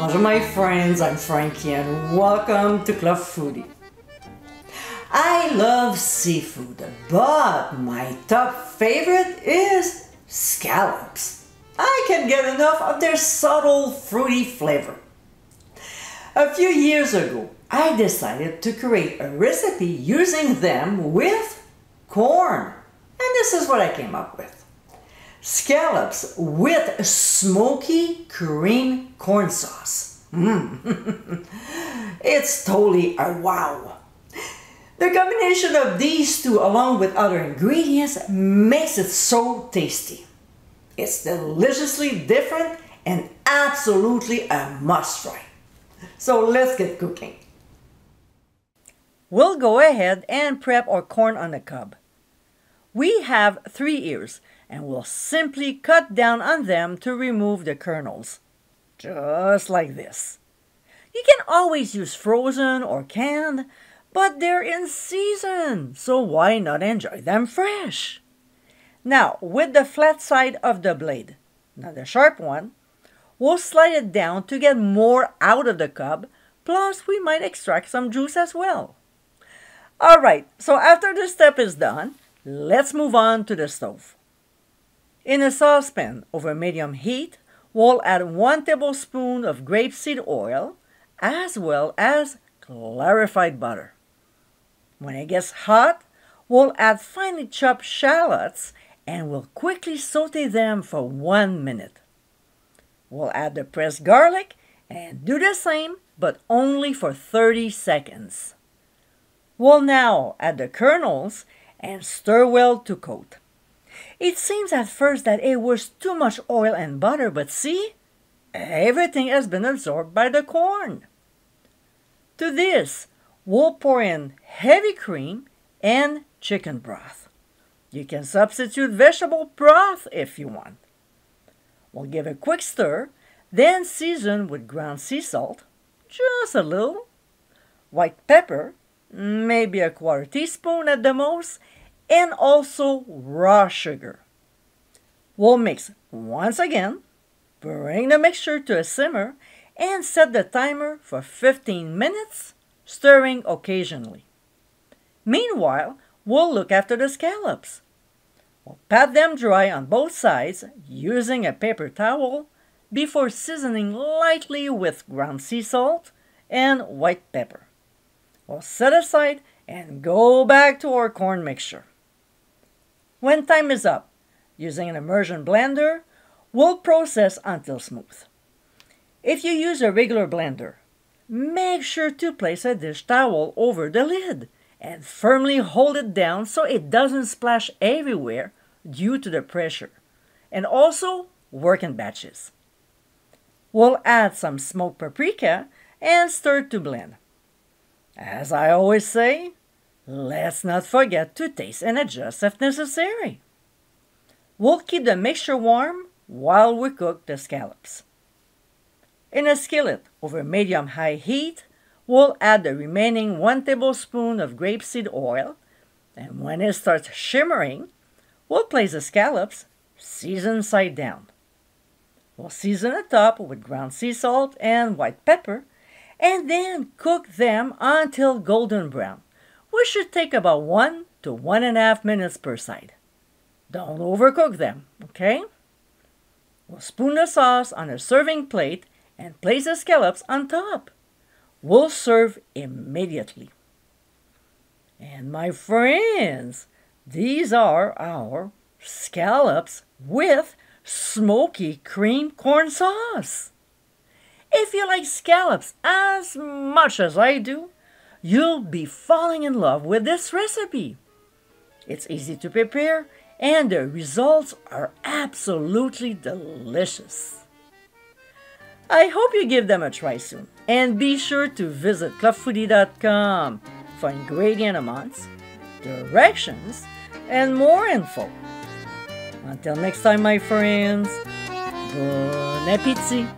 Bonjour my friends, I'm Frankie and welcome to Club Foodie. I love seafood, but my top favorite is scallops. I can't get enough of their subtle fruity flavor. A few years ago, I decided to create a recipe using them with corn. And this is what I came up with. Scallops with smoky cream corn sauce. It's totally a wow. The combination of these two along with other ingredients makes it so tasty. It's deliciously different and absolutely a must-try. So let's get cooking. We'll go ahead and prep our corn on the cob. We have 3 ears and we'll simply cut down on them to remove the kernels. Just like this. You can always use frozen or canned, but they're in season, so why not enjoy them fresh? Now, with the flat side of the blade, not the sharp one, we'll slide it down to get more out of the cob, plus we might extract some juice as well. Alright, so after this step is done, let's move on to the stove. In a saucepan over medium heat, we'll add 1 tablespoon of grapeseed oil as well as clarified butter. When it gets hot, we'll add finely chopped shallots and we'll quickly saute them for 1 minute. We'll add the pressed garlic and do the same, but only for 30 seconds. We'll now add the kernels and stir well to coat. It seems at first that it was too much oil and butter, but see? Everything has been absorbed by the corn. To this, we'll pour in heavy cream and chicken broth. You can substitute vegetable broth if you want. We'll give a quick stir, then season with ground sea salt, just a little, white pepper, maybe a 1/4 teaspoon at the most, and also raw sugar. We'll mix once again, bring the mixture to a simmer, and set the timer for 15 minutes, stirring occasionally. Meanwhile, we'll look after the scallops. We'll pat them dry on both sides using a paper towel before seasoning lightly with ground sea salt and white pepper. We'll set aside and go back to our corn mixture. When time is up, using an immersion blender, we'll process until smooth. If you use a regular blender, make sure to place a dish towel over the lid and firmly hold it down so it doesn't splash everywhere due to the pressure. And also work in batches. We'll add some smoked paprika and stir to blend. As I always say, let's not forget to taste and adjust if necessary. We'll keep the mixture warm while we cook the scallops. In a skillet over medium-high heat, we'll add the remaining 1 tablespoon of grapeseed oil, and when it starts shimmering, we'll place the scallops seasoned side down. We'll season the top with ground sea salt and white pepper, and then cook them until golden brown, which should take about 1 to 1.5 minutes per side. Don't overcook them, okay? We'll spoon the sauce on a serving plate and place the scallops on top. We'll serve immediately. And my friends, these are our scallops with smoky cream corn sauce. If you like scallops as much as I do, you'll be falling in love with this recipe. It's easy to prepare and the results are absolutely delicious. I hope you give them a try soon and be sure to visit clubfoodie.com for ingredient amounts, directions, and more info. Until next time, my friends, bon appétit!